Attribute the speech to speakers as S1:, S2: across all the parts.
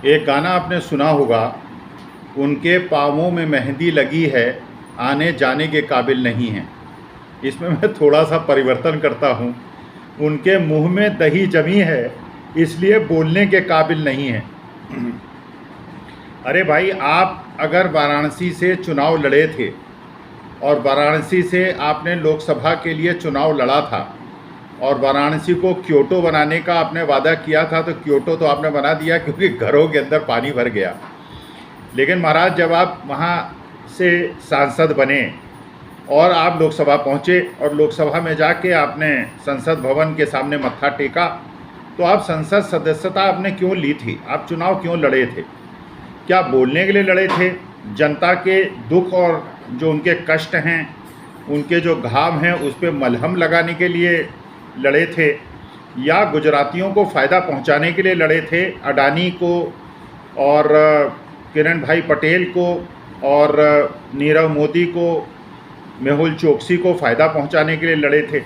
S1: एक गाना आपने सुना होगा, उनके पाँवों में मेहंदी लगी है, आने जाने के काबिल नहीं हैं। इसमें मैं थोड़ा-सा परिवर्तन करता हूँ, उनके मुँह में दही जमी है, इसलिए बोलने के काबिल नहीं हैं। अरे भाई, आप अगर वाराणसी से चुनाव लड़े थे और वाराणसी से आपने लोकसभा के लिए चुनाव लड़ा था और वाराणसी को क्योटो बनाने का आपने वादा किया था, तो क्योटो तो आपने बना दिया क्योंकि घरों के अंदर पानी भर गया। लेकिन महाराज, जब आप वहाँ से सांसद बने और आप लोकसभा पहुँचे और लोकसभा में जाके आपने संसद भवन के सामने मत्था टेका, तो आप संसद सदस्यता आपने क्यों ली थी? आप चुनाव क्यों लड़े थे? क्या बोलने के लिए लड़े थे? जनता के दुख और जो उनके कष्ट हैं, उनके जो घाव हैं, उस पर मलहम लगाने के लिए लड़े थे, या गुजरातियों को फ़ायदा पहुंचाने के लिए लड़े थे? अडानी को और किरण भाई पटेल को और नीरव मोदी को, मेहुल चोकसी को फ़ायदा पहुंचाने के लिए लड़े थे?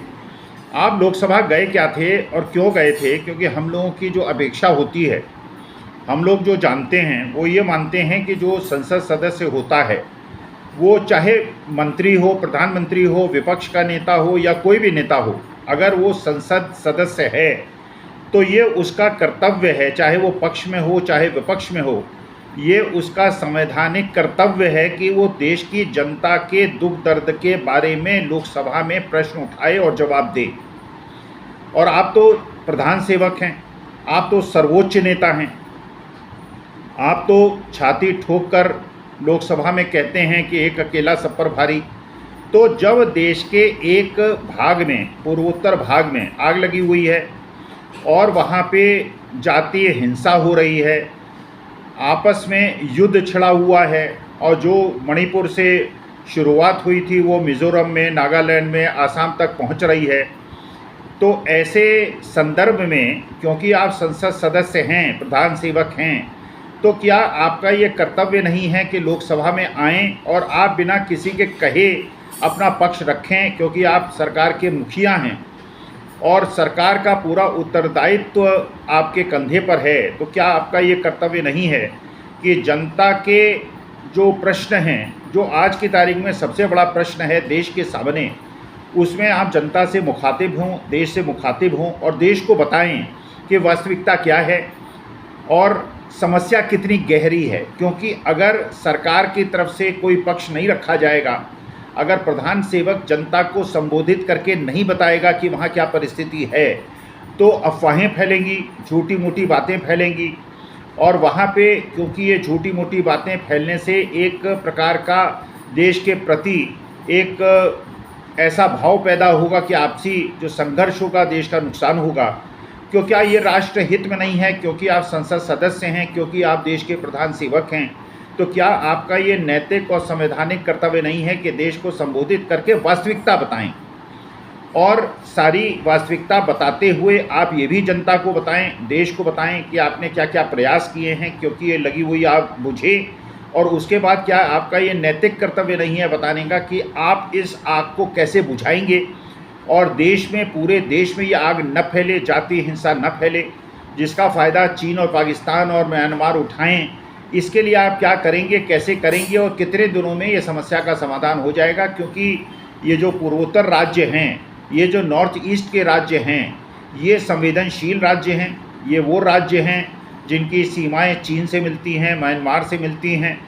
S1: आप लोकसभा गए क्या थे और क्यों गए थे? क्योंकि हम लोगों की जो अपेक्षा होती है, हम लोग जो जानते हैं, वो ये मानते हैं कि जो संसद सदस्य होता है, वो चाहे मंत्री हो, प्रधानमंत्री हो, विपक्ष का नेता हो या कोई भी नेता हो, अगर वो संसद सदस्य है तो ये उसका कर्तव्य है, चाहे वो पक्ष में हो चाहे विपक्ष में हो, ये उसका संवैधानिक कर्तव्य है कि वो देश की जनता के दुख दर्द के बारे में लोकसभा में प्रश्न उठाए और जवाब दे। और आप तो प्रधान सेवक हैं, आप तो सर्वोच्च नेता हैं, आप तो छाती ठोक कर लोकसभा में कहते हैं कि एक अकेला सब पर भारी। तो जब देश के एक भाग में, पूर्वोत्तर भाग में आग लगी हुई है और वहाँ पे जातीय हिंसा हो रही है, आपस में युद्ध छिड़ा हुआ है, और जो मणिपुर से शुरुआत हुई थी वो मिज़ोरम में, नागालैंड में, आसाम तक पहुँच रही है, तो ऐसे संदर्भ में क्योंकि आप संसद सदस्य हैं, प्रधान सेवक हैं, तो क्या आपका ये कर्तव्य नहीं है कि लोकसभा में आएँ और आप बिना किसी के कहे अपना पक्ष रखें? क्योंकि आप सरकार के मुखिया हैं और सरकार का पूरा उत्तरदायित्व आपके कंधे पर है, तो क्या आपका ये कर्तव्य नहीं है कि जनता के जो प्रश्न हैं, जो आज की तारीख में सबसे बड़ा प्रश्न है देश के सामने, उसमें आप जनता से मुखातिब हों, देश से मुखातिब हों और देश को बताएं कि वास्तविकता क्या है और समस्या कितनी गहरी है? क्योंकि अगर सरकार की तरफ से कोई पक्ष नहीं रखा जाएगा, अगर प्रधान सेवक जनता को संबोधित करके नहीं बताएगा कि वहाँ क्या परिस्थिति है, तो अफवाहें फैलेंगी, झूठी मूठी बातें फैलेंगी, और वहाँ पे क्योंकि ये झूठी मूठी बातें फैलने से एक प्रकार का देश के प्रति एक ऐसा भाव पैदा होगा कि आपसी जो संघर्ष होगा, देश का नुकसान होगा। क्यों क्या ये राष्ट्र हित में नहीं है? क्योंकि आप संसद सदस्य हैं, क्योंकि आप देश के प्रधान सेवक हैं, तो क्या आपका ये नैतिक और संवैधानिक कर्तव्य नहीं है कि देश को संबोधित करके वास्तविकता बताएं? और सारी वास्तविकता बताते हुए आप ये भी जनता को बताएं, देश को बताएं कि आपने क्या क्या प्रयास किए हैं, क्योंकि ये लगी हुई आग बुझे। और उसके बाद क्या आपका ये नैतिक कर्तव्य नहीं है बताने का कि आप इस आग को कैसे बुझाएंगे और देश में, पूरे देश में ये आग न फैले, जातीय हिंसा न फैले, जिसका फ़ायदा चीन और पाकिस्तान और म्यांमार उठाएं? इसके लिए आप क्या करेंगे, कैसे करेंगे और कितने दिनों में ये समस्या का समाधान हो जाएगा? क्योंकि ये जो पूर्वोत्तर राज्य हैं, ये जो नॉर्थ ईस्ट के राज्य हैं, ये संवेदनशील राज्य हैं। ये वो राज्य हैं जिनकी सीमाएं चीन से मिलती हैं, म्यांमार से मिलती हैं,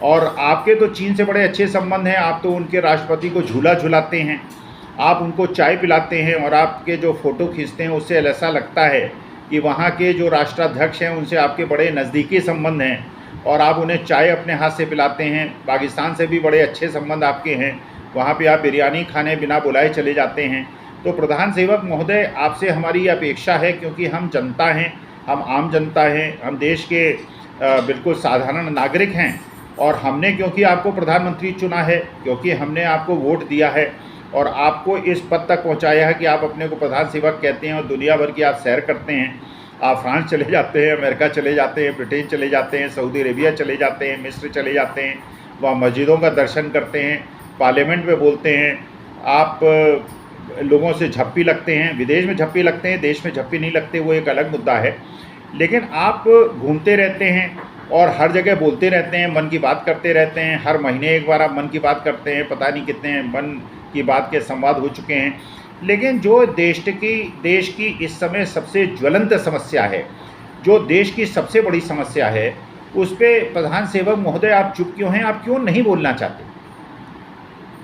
S1: और आपके तो चीन से बड़े अच्छे संबंध हैं। आप तो उनके राष्ट्रपति को झूला झुलाते हैं, आप उनको चाय पिलाते हैं, और आपके जो फ़ोटो खींचते हैं उससे ऐसा लगता है कि वहाँ के जो राष्ट्राध्यक्ष हैं उनसे आपके बड़े नज़दीकी संबंध हैं, और आप उन्हें चाय अपने हाथ से पिलाते हैं। पाकिस्तान से भी बड़े अच्छे संबंध आपके हैं, वहाँ पे आप बिरयानी खाने बिना बुलाए चले जाते हैं। तो प्रधान सेवक महोदय, आपसे हमारी अपेक्षा है, क्योंकि हम जनता हैं, हम आम जनता हैं, हम देश के बिल्कुल साधारण नागरिक हैं, और हमने क्योंकि आपको प्रधानमंत्री चुना है, क्योंकि हमने आपको वोट दिया है और आपको इस पद तक पहुंचाया है कि आप अपने को प्रधान सेवक कहते हैं, और दुनिया भर की आप सैर करते हैं। आप फ्रांस चले जाते हैं, अमेरिका चले जाते हैं, ब्रिटेन चले जाते हैं, सऊदी अरेबिया चले जाते हैं, मिस्र चले जाते हैं, वहाँ मस्जिदों का दर्शन करते हैं, पार्लियामेंट में बोलते हैं, आप लोगों से झप्पी लगते हैं। विदेश में झप्पी लगते हैं, देश में झप्पी नहीं लगते, वो एक अलग मुद्दा है। लेकिन आप घूमते रहते हैं और हर जगह बोलते रहते हैं, मन की बात करते रहते हैं, हर महीने एक बार आप मन की बात करते हैं, पता नहीं कितने मन की बात के संवाद हो चुके हैं। लेकिन जो देश की इस समय सबसे ज्वलंत समस्या है, जो देश की सबसे बड़ी समस्या है, उस पे प्रधान सेवक महोदय आप चुप क्यों हैं? आप क्यों नहीं बोलना चाहते?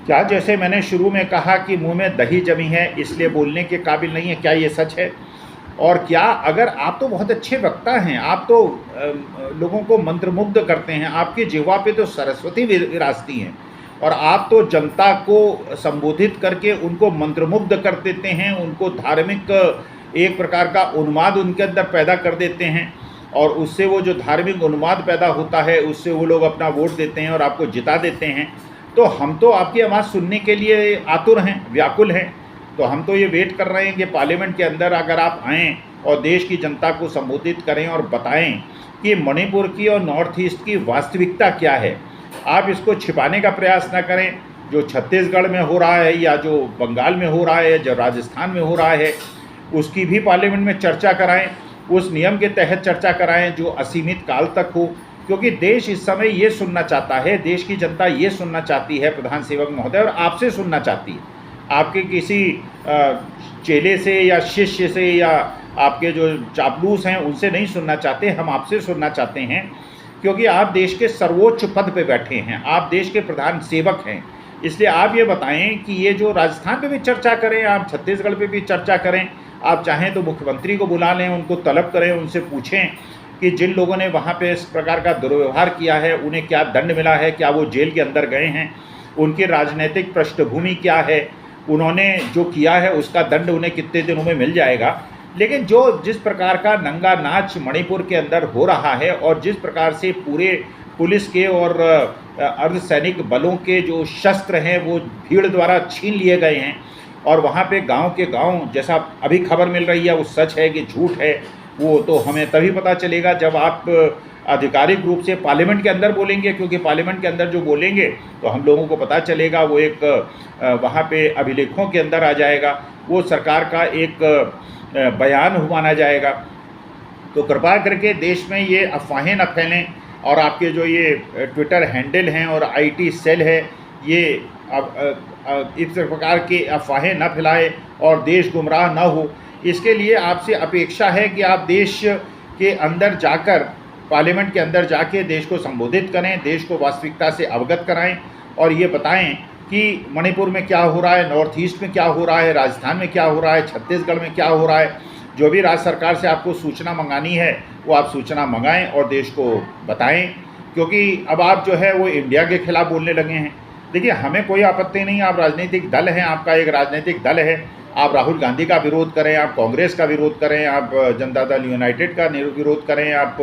S1: क्या जैसे मैंने शुरू में कहा कि मुंह में दही जमी है इसलिए बोलने के काबिल नहीं है, क्या ये सच है? और क्या अगर आप तो बहुत अच्छे वक्ता हैं, आप तो लोगों को मंत्रमुग्ध करते हैं, आपकी जिह्वा पे तो सरस्वती विराजती हैं और आप तो जनता को संबोधित करके उनको मंत्रमुग्ध कर देते हैं, उनको धार्मिक एक प्रकार का उन्माद उनके अंदर पैदा कर देते हैं और उससे वो जो धार्मिक उन्माद पैदा होता है उससे वो लोग अपना वोट देते हैं और आपको जिता देते हैं। तो हम तो आपकी आवाज़ सुनने के लिए आतुर हैं, व्याकुल हैं। तो हम तो ये वेट कर रहे हैं कि पार्लियामेंट के अंदर अगर आप आएँ और देश की जनता को संबोधित करें और बताएं कि मणिपुर की और नॉर्थ ईस्ट की वास्तविकता क्या है। आप इसको छिपाने का प्रयास ना करें। जो छत्तीसगढ़ में हो रहा है या जो बंगाल में हो रहा है, जो राजस्थान में हो रहा है, उसकी भी पार्लियामेंट में चर्चा कराएं, उस नियम के तहत चर्चा कराएं जो असीमित काल तक हो, क्योंकि देश इस समय ये सुनना चाहता है, देश की जनता ये सुनना चाहती है प्रधान सेवक महोदय, और आपसे सुनना चाहती है। आपके किसी चेले से या शिष्य से या आपके जो चापलूस हैं उनसे नहीं सुनना चाहते, हम आपसे सुनना चाहते हैं, क्योंकि आप देश के सर्वोच्च पद पे बैठे हैं, आप देश के प्रधान सेवक हैं। इसलिए आप ये बताएं कि ये जो राजस्थान पे भी चर्चा करें, आप छत्तीसगढ़ पे भी चर्चा करें, आप चाहें तो मुख्यमंत्री को बुला लें, उनको तलब करें, उनसे पूछें कि जिन लोगों ने वहाँ पे इस प्रकार का दुर्व्यवहार किया है उन्हें क्या दंड मिला है, क्या वो जेल के अंदर गए हैं, उनकी राजनीतिक पृष्ठभूमि क्या है, उन्होंने जो किया है उसका दंड उन्हें कितने दिनों में मिल जाएगा। लेकिन जो जिस प्रकार का नंगा नाच मणिपुर के अंदर हो रहा है और जिस प्रकार से पूरे पुलिस के और अर्धसैनिक बलों के जो शस्त्र हैं वो भीड़ द्वारा छीन लिए गए हैं और वहाँ पे गांव के गांव, जैसा अभी खबर मिल रही है, वो सच है कि झूठ है वो तो हमें तभी पता चलेगा जब आप आधिकारिक रूप से पार्लियामेंट के अंदर बोलेंगे, क्योंकि पार्लियामेंट के अंदर जो बोलेंगे तो हम लोगों को पता चलेगा, वो एक वहाँ पे अभिलेखों के अंदर आ जाएगा, वो सरकार का एक बयान माना जाएगा। तो कृपा करके देश में ये अफवाहें न फैलें और आपके जो ये ट्विटर हैंडल हैं और आईटी सेल है, ये इस प्रकार की अफवाहें न फैलाए और देश गुमराह न हो। इसके लिए आपसे अपेक्षा है कि आप देश के अंदर जाकर, पार्लियामेंट के अंदर जाके देश को संबोधित करें, देश को वास्तविकता से अवगत कराएं और ये बताएं कि मणिपुर में क्या हो रहा है, नॉर्थ ईस्ट में क्या हो रहा है, राजस्थान में क्या हो रहा है, छत्तीसगढ़ में क्या हो रहा है। जो भी राज्य सरकार से आपको सूचना मंगानी है वो आप सूचना मंगाएं और देश को बताएं, क्योंकि अब आप जो है वो इंडिया के खिलाफ बोलने लगे हैं। देखिए, हमें कोई आपत्ति नहीं, आप राजनीतिक दल हैं, आपका एक राजनीतिक दल है, आप राहुल गांधी का विरोध करें, आप कांग्रेस का विरोध करें, आप जनता दल यूनाइटेड का विरोध करें, आप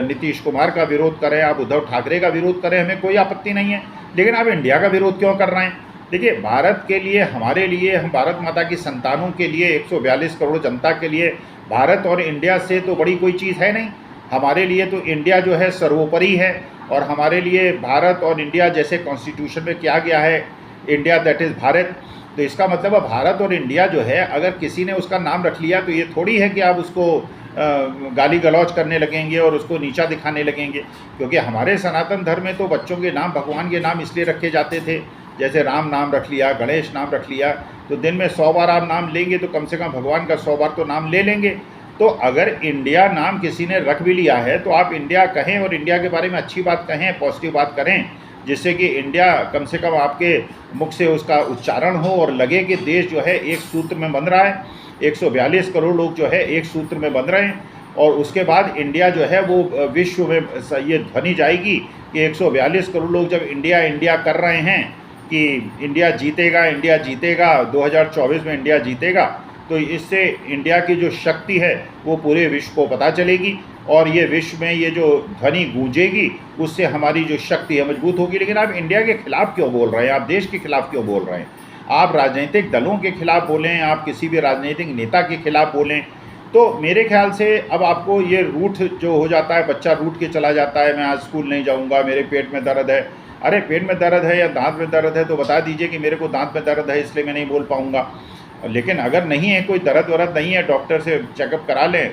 S1: नीतीश कुमार का विरोध करें, आप उद्धव ठाकरे का विरोध करें, हमें कोई आपत्ति नहीं है। लेकिन आप इंडिया का विरोध क्यों कर रहे हैं? देखिए, भारत के लिए, हमारे लिए, हम भारत माता की संतानों के लिए, 142 करोड़ जनता के लिए भारत और इंडिया से तो बड़ी कोई चीज़ है नहीं। हमारे लिए तो इंडिया जो है सर्वोपरि है और हमारे लिए भारत और इंडिया, जैसे कॉन्स्टिट्यूशन में किया गया है, इंडिया दैट इज़ भारत, तो इसका मतलब अब भारत और इंडिया जो है, अगर किसी ने उसका नाम रख लिया तो ये थोड़ी है कि आप उसको गाली गलौज करने लगेंगे और उसको नीचा दिखाने लगेंगे। क्योंकि हमारे सनातन धर्म में तो बच्चों के नाम भगवान के नाम इसलिए रखे जाते थे, जैसे राम नाम रख लिया, गणेश नाम रख लिया, तो दिन में 100 बार आप नाम लेंगे तो कम से कम भगवान का 100 बार तो नाम ले लेंगे। तो अगर इंडिया नाम किसी ने रख भी लिया है तो आप इंडिया कहें और इंडिया के बारे में अच्छी बात कहें, पॉजिटिव बात करें, जिससे कि इंडिया कम से कम आपके मुख से उसका उच्चारण हो और लगे कि देश जो है एक सूत्र में बंध रहा है, 142 करोड़ लोग जो है एक सूत्र में बंध रहे हैं। और उसके बाद इंडिया जो है वो विश्व में ये ध्वनि जाएगी कि 142 करोड़ लोग जब इंडिया इंडिया कर रहे हैं कि इंडिया जीतेगा, इंडिया जीतेगा, 2024 में इंडिया जीतेगा, तो इससे इंडिया की जो शक्ति है वो पूरे विश्व को पता चलेगी और ये विश्व में ये जो ध्वनि गूंजेगी उससे हमारी जो शक्ति है मजबूत होगी। लेकिन आप इंडिया के खिलाफ क्यों बोल रहे हैं? आप देश के खिलाफ क्यों बोल रहे हैं? आप राजनीतिक दलों के खिलाफ बोलें, आप किसी भी राजनीतिक नेता के खिलाफ बोलें, तो मेरे ख्याल से अब आपको ये रूठ जो हो जाता है, बच्चा रूठ के चला जाता है, मैं आज स्कूल नहीं जाऊँगा, मेरे पेट में दर्द है। अरे पेट में दर्द है या दांत में दर्द है तो बता दीजिए कि मेरे को दांत में दर्द है इसलिए मैं नहीं बोल पाऊँगा। लेकिन अगर नहीं है, कोई दर्द वरद नहीं है, डॉक्टर से चेकअप करा लें,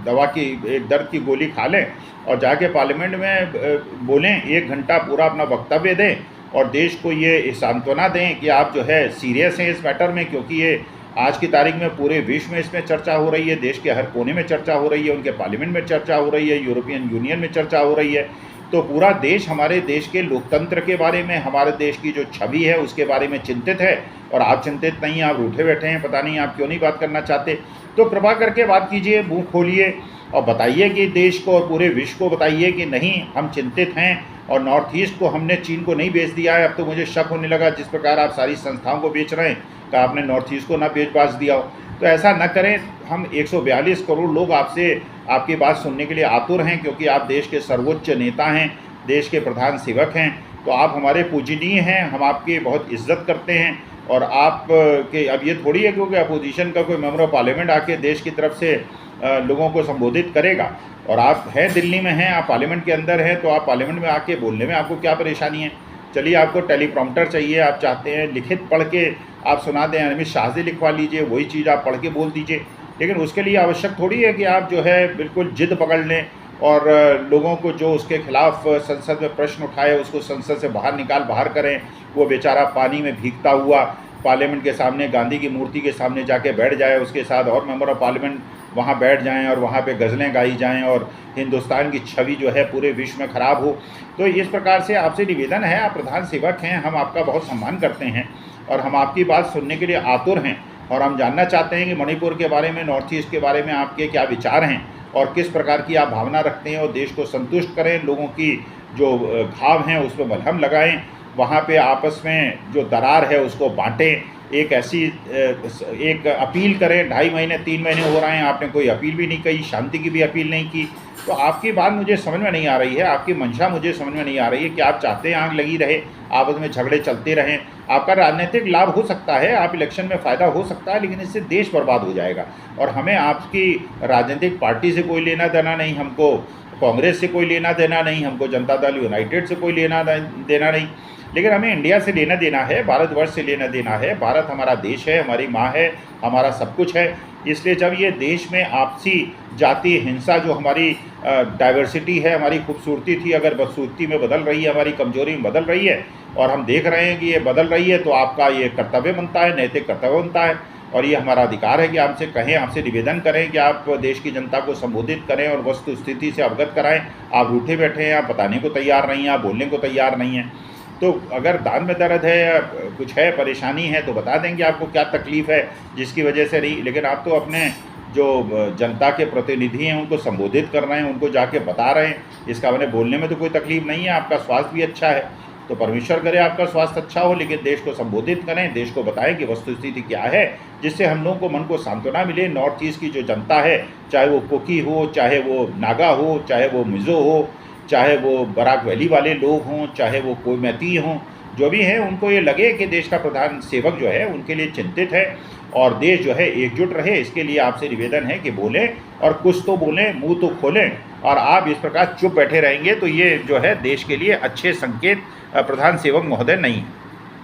S1: दवा की एक दर्द की गोली खा लें और जाके पार्लियामेंट में बोलें, 1 घंटा पूरा अपना वक्तव्य दें और देश को ये सांत्वना दें कि आप जो है सीरियस हैं इस मैटर में, क्योंकि ये आज की तारीख में पूरे विश्व में इसमें चर्चा हो रही है, देश के हर कोने में चर्चा हो रही है, उनके पार्लियामेंट में चर्चा हो रही है, यूरोपियन यूनियन में चर्चा हो रही है। तो पूरा देश हमारे देश के लोकतंत्र के बारे में, हमारे देश की जो छवि है उसके बारे में चिंतित है, और आप चिंतित नहीं, आप रूठे बैठे हैं, पता नहीं आप क्यों नहीं बात करना चाहते। तो कृपा करके बात कीजिए, मुँह खोलिए और बताइए कि देश को और पूरे विश्व को बताइए कि नहीं, हम चिंतित हैं और नॉर्थ ईस्ट को हमने चीन को नहीं बेच दिया है। अब तो मुझे शक होने लगा, जिस प्रकार आप सारी संस्थाओं को बेच रहे हैं, कि आपने नॉर्थ ईस्ट को ना बेच बाच दिया हो। तो ऐसा न करें। हम 142 करोड़ लोग आपसे आपकी बात सुनने के लिए आतुर हैं, क्योंकि आप देश के सर्वोच्च नेता हैं, देश के प्रधान सेवक हैं, तो आप हमारे पूजनीय हैं, हम आपकी बहुत इज्जत करते हैं। और आप के अब ये थोड़ी है क्योंकि अपोजिशन का कोई मेंबर ऑफ पार्लियामेंट आके देश की तरफ से लोगों को संबोधित करेगा, और आप हैं दिल्ली में हैं, आप पार्लियामेंट के अंदर हैं, तो आप पार्लियामेंट में आके बोलने में आपको क्या परेशानी है? चलिए, आपको टेलीप्रॉम्प्टर चाहिए, आप चाहते हैं लिखित पढ़ के आप सुना दें, अमित शाह से लिखवा लीजिए, वही चीज़ आप पढ़ के बोल दीजिए। लेकिन उसके लिए आवश्यक थोड़ी है कि आप जो है बिल्कुल जिद पकड़ लें और लोगों को जो उसके खिलाफ संसद में प्रश्न उठाए उसको संसद से बाहर करें। वो बेचारा पानी में भीगता हुआ पार्लियामेंट के सामने गांधी की मूर्ति के सामने जाके बैठ जाए, उसके साथ और मेंबर ऑफ पार्लियामेंट वहाँ बैठ जाएं और वहाँ पे गज़लें गाई जाएं और हिंदुस्तान की छवि जो है पूरे विश्व में ख़राब हो। तो इस प्रकार से आपसे निवेदन है, आप प्रधान सेवक हैं, हम आपका बहुत सम्मान करते हैं और हम आपकी बात सुनने के लिए आतुर हैं, और हम जानना चाहते हैं कि मणिपुर के बारे में, नॉर्थ ईस्ट के बारे में आपके क्या विचार हैं और किस प्रकार की आप भावना रखते हैं, और देश को संतुष्ट करें, लोगों की जो घाव हैं उस पर मलहम लगाएं, वहाँ पे आपस में जो दरार है उसको बांटें, एक अपील करें। 2.5 महीने 3 महीने हो रहे हैं, आपने कोई अपील भी नहीं की, शांति की भी अपील नहीं की। तो आपकी बात मुझे समझ में नहीं आ रही है, आपकी मंशा मुझे समझ में नहीं आ रही है कि आप चाहते हैं आग लगी रहे, आपस में झगड़े चलते रहें। आपका राजनीतिक लाभ हो सकता है, आप इलेक्शन में फ़ायदा हो सकता है, लेकिन इससे देश बर्बाद हो जाएगा। और हमें आपकी राजनीतिक पार्टी से कोई लेना देना नहीं, हमको कांग्रेस से कोई लेना देना नहीं, हमको जनता दल यूनाइटेड से कोई लेना देना नहीं, लेकिन हमें इंडिया से लेना देना है, भारतवर्ष से लेना देना है। भारत हमारा देश है, हमारी माँ है, हमारा सब कुछ है। इसलिए जब ये देश में आपसी जातीय हिंसा जो हमारी डाइवर्सिटी है, हमारी खूबसूरती थी, अगर बदसूरती में बदल रही है, हमारी कमजोरी में बदल रही है, और हम देख रहे हैं कि ये बदल रही है, तो आपका ये कर्तव्य बनता है, नैतिक कर्तव्य बनता है, और ये हमारा अधिकार है कि आपसे कहें, आपसे निवेदन करें कि आप देश की जनता को संबोधित करें और वस्तु स्थिति से अवगत कराएं। आप रूठे बैठे हैं, आप बताने को तैयार नहीं हैं, आप बोलने को तैयार नहीं हैं। तो अगर दांत में दर्द है या कुछ है, परेशानी है, तो बता देंगे आपको क्या तकलीफ़ है जिसकी वजह से नहीं। लेकिन आप तो अपने जो जनता के प्रतिनिधि हैं उनको संबोधित कर रहे हैं, उनको जाके बता रहे हैं, इसका मैंने बोलने में तो कोई तकलीफ़ नहीं है, आपका स्वास्थ्य भी अच्छा है, तो परमेश्वर करे आपका स्वास्थ्य अच्छा हो। लेकिन देश को संबोधित करें, देश को बताएं कि वस्तुस्थिति क्या है, जिससे हम लोगों को मन को सांत्वना मिले। नॉर्थ ईस्ट की जो जनता है, चाहे वो कुकी हो, चाहे वो नागा हो, चाहे वो मिज़ो हो, चाहे वो बराक वैली वाले लोग हों, चाहे वो कोई मैती हों, जो भी हैं, उनको ये लगे कि देश का प्रधान सेवक जो है उनके लिए चिंतित है और देश जो है एकजुट रहे। इसके लिए आपसे निवेदन है कि बोलें, और कुछ तो बोलें, मुंह तो खोलें। और आप इस प्रकार चुप बैठे रहेंगे तो ये जो है देश के लिए अच्छे संकेत प्रधान सेवक महोदय नहीं है।